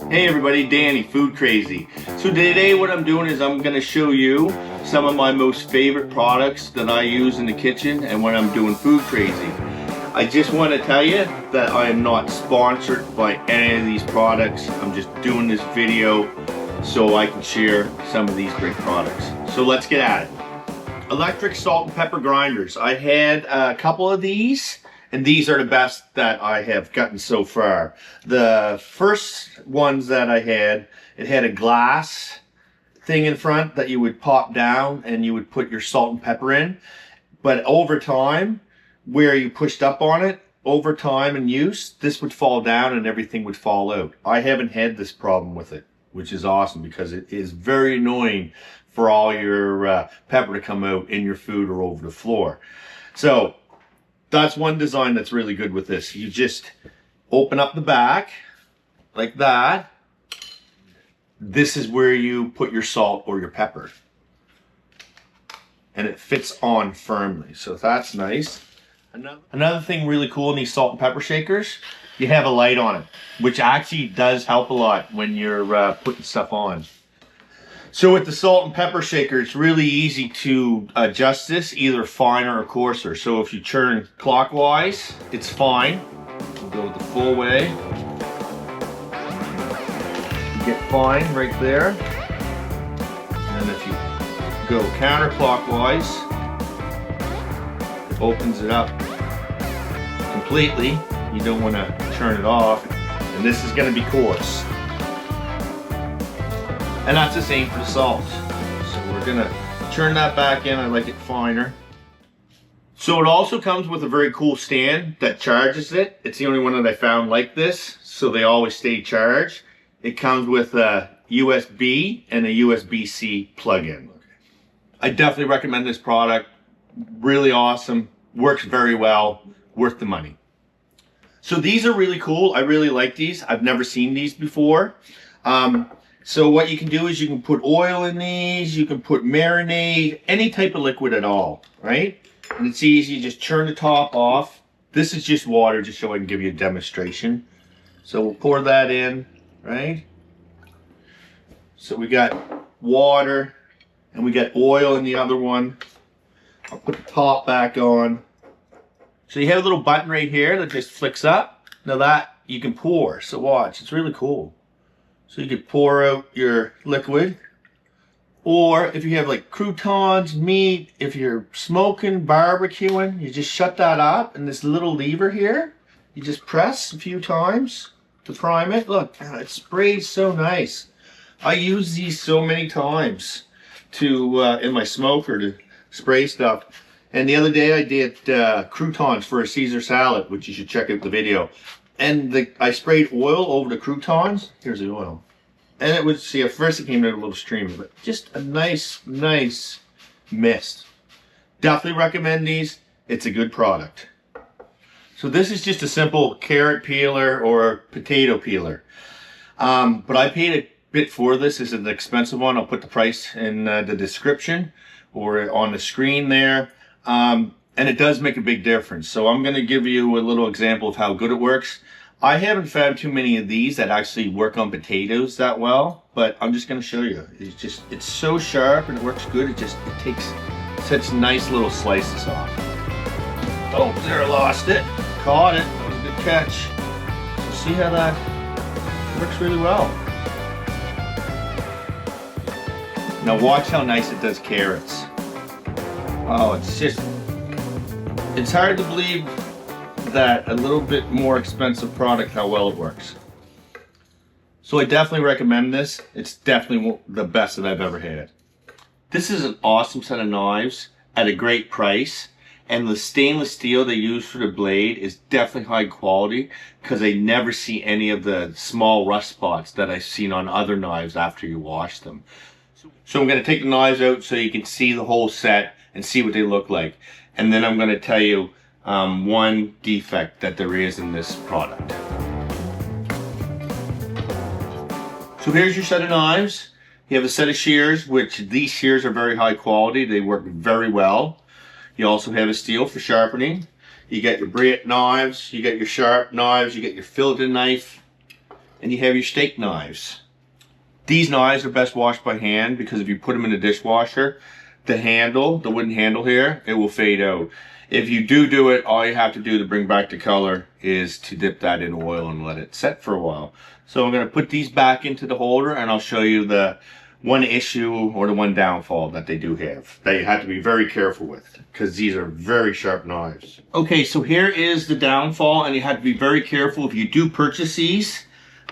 Hey everybody, Danny, Food Crazy. So today what I'm doing is I'm going to show you some of my most favorite products that I use in the kitchen and when I'm doing Food Crazy. I just want to tell you that I am not sponsored by any of these products. I'm just doing this video so I can share some of these great products. So let's get at it. Electric salt and pepper grinders. I had a couple of these, and these are the best that I have gotten so far. The first ones that I had, it had a glass thing in front that you would pop down and you would put your salt and pepper in. But over time, where you pushed up on it, over time and use, this would fall down and everything would fall out. I haven't had this problem with it, which is awesome because it is very annoying for all your pepper to come out in your food or over the floor. So that's one design that's really good with this. You just open up the back like that. This is where you put your salt or your pepper. And it fits on firmly, so that's nice. Another thing really cool in these salt and pepper shakers, you have a light on it, which actually does help a lot when you're putting stuff on. So with the salt and pepper shaker, it's really easy to adjust this, either finer or coarser. So if you turn clockwise, it's fine. We'll go the full way. You get fine right there. And if you go counterclockwise, it opens it up completely. You don't want to turn it off. And this is going to be coarse. And that's the same for the salt. So we're gonna turn that back in. I like it finer. So it also comes with a very cool stand that charges it. It's the only one that I found like this, so they always stay charged. It comes with a USB and a USB-C plug-in. I definitely recommend this product. Really awesome, works very well, worth the money. So these are really cool. I really like these. I've never seen these before. So what you can do is you can put oil in these, you can put marinade, any type of liquid at all, right? And it's easy, you just turn the top off. This is just water, just so I can give you a demonstration. So we'll pour that in, right? So we got water, and we got oil in the other one. I'll put the top back on. So you have a little button right here that just flicks up. Now that you can pour, so watch, it's really cool. So you could pour out your liquid, or if you have like croutons, meat, if you're smoking, barbecuing, you just shut that up, and this little lever here, you just press a few times to prime it. Look, it sprays so nice. I use these so many times to in my smoker to spray stuff. And the other day I did croutons for a Caesar salad, which you should check out the video. And I sprayed oil over the croutons. Here's the oil. And it was, see, at first it came out a little streamy, but just a nice mist. Definitely recommend these. It's a good product. So this is just a simple carrot peeler or potato peeler. But I paid a bit for this. This is an expensive one. I'll put the price in the description or on the screen there. And it does make a big difference. So I'm going to give you a little example of how good it works. I haven't found too many of these that actually work on potatoes that well, but I'm just going to show you. It's so sharp and it works good. It takes such nice little slices off. Oh, there, I lost it. Caught it. That was a good catch. So see how that works really well. Now watch how nice it does carrots. Oh, it's hard to believe that a little bit more expensive product, how well it works. So I definitely recommend this. It's definitely the best that I've ever had. This is an awesome set of knives at a great price. And the stainless steel they use for the blade is definitely high quality because I never see any of the small rust spots that I've seen on other knives after you wash them. So I'm going to take the knives out so you can see the whole set and see what they look like. And then I'm going to tell you one defect that there is in this product. So here's your set of knives. You have a set of shears, which these shears are very high quality. They work very well. You also have a steel for sharpening. You get your Briette knives, you get your sharp knives, you get your fillet knife. and you have your steak knives. These knives are best washed by hand because if you put them in the dishwasher, the handle, the wooden handle here, it will fade out. If you do it, all you have to do to bring back the color is to dip that in oil and let it set for a while. So I'm going to put these back into the holder and I'll show you the one issue or the one downfall that they do have that you have to be very careful with because these are very sharp knives. Okay, so here is the downfall, and you have to be very careful if you do purchase these.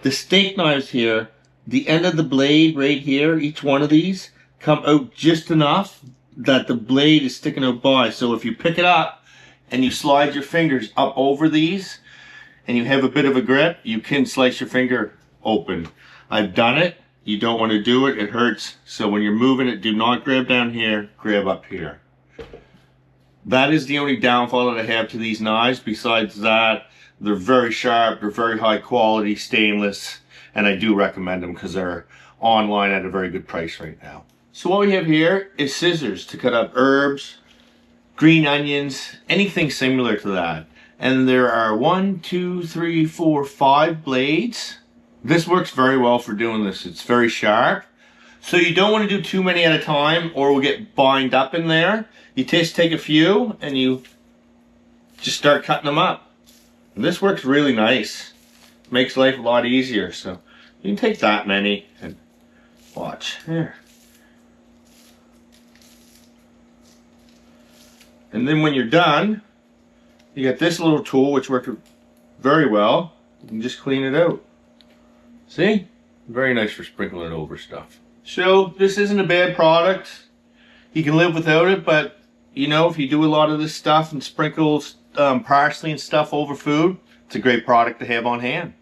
The steak knives here, the end of the blade right here, each one of these come out just enough that the blade is sticking out by. So if you pick it up and you slide your fingers up over these and you have a bit of a grip, you can slice your finger open. I've done it. You don't want to do it, it hurts. So when you're moving it, do not grab down here, grab up here. That is the only downfall that I have to these knives. Besides that, they're very sharp, they're very high quality, stainless, and I do recommend them because they're online at a very good price right now. So what we have here is scissors to cut up herbs, green onions, anything similar to that. And there are 1, 2, 3, 4, 5 blades. This works very well for doing this. It's very sharp. So you don't want to do too many at a time or we'll get bind up in there. You just take a few and you just start cutting them up. And this works really nice. Makes life a lot easier. So you can take that many and watch. Here. And then when you're done, you got this little tool which works very well. You can just clean it out. See? Very nice for sprinkling over stuff. So this isn't a bad product. You can live without it, but you know, if you do a lot of this stuff and sprinkle parsley and stuff over food, it's a great product to have on hand.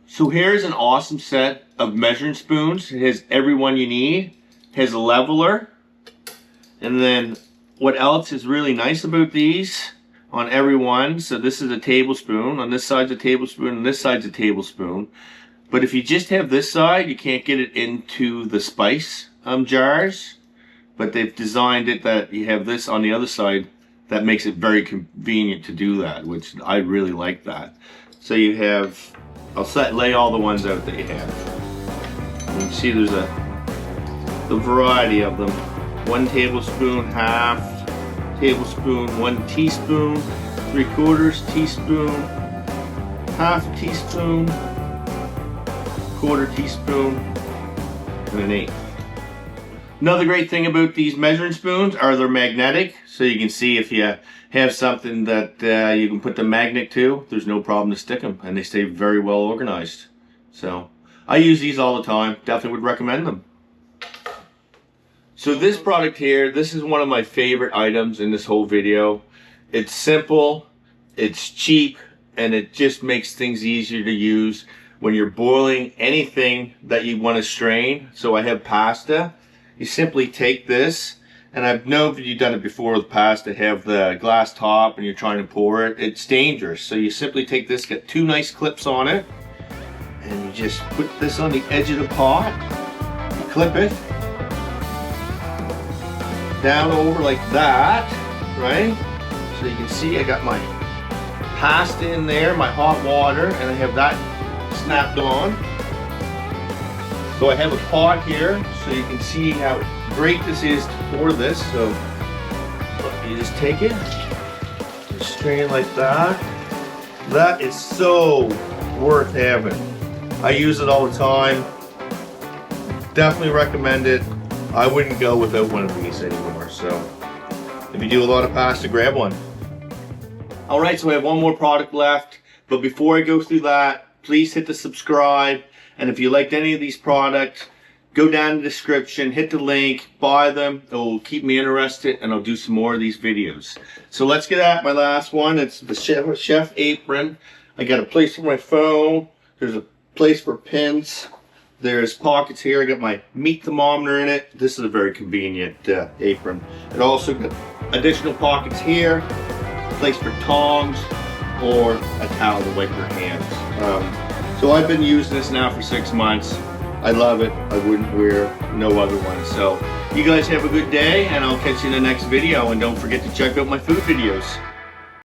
So here's an awesome set of measuring spoons. It has every one you need. It has a leveler. And then what else is really nice about these on every one, so this is a tablespoon, on this side's a tablespoon, and this side's a tablespoon. But if you just have this side, you can't get it into the spice jars. But they've designed it that you have this on the other side. That makes it very convenient to do that, which I really like that. So you have, I'll lay all the ones out that you have. You can see there's the variety of them. 1 tablespoon, half tablespoon, 1 teaspoon, 3/4 teaspoon, half teaspoon, 1/4 teaspoon, and 1/8. Another great thing about these measuring spoons are they're magnetic, so you can see if you have something that you can put the magnet to, there's no problem to stick them, and they stay very well organized. So I use these all the time, definitely would recommend them. So this product here, this is one of my favorite items in this whole video. It's simple, it's cheap, and it just makes things easier to use when you're boiling anything that you want to strain. So I have pasta. You simply take this, and I know that you've done it before with pasta, have the glass top and you're trying to pour it. It's dangerous. So you simply take this, get 2 nice clips on it, and you just put this on the edge of the pot. You clip it down over like that, right? So you can see I got my pasta in there, my hot water, and I have that snapped on. So I have a pot here, so you can see how great this is to pour this. So you just take it, just strain it like that. That is so worth having. I use it all the time. Definitely recommend it. I wouldn't go without one of these anymore. So if you do a lot of pasta, grab one. Alright, so I have one more product left, but before I go through that, please hit the subscribe. And if you liked any of these products, go down in the description, hit the link, buy them. It will keep me interested, and I'll do some more of these videos. So let's get at my last one. It's the Chef Apron. I got a place for my phone. There's a place for pins. There's pockets here. I got my meat thermometer in it. This is a very convenient apron. It also got additional pockets here, a place for tongs, or a towel to wipe your hands. So I've been using this now for 6 months. I love it. I wouldn't wear no other one. So you guys have a good day, and I'll catch you in the next video. And don't forget to check out my food videos.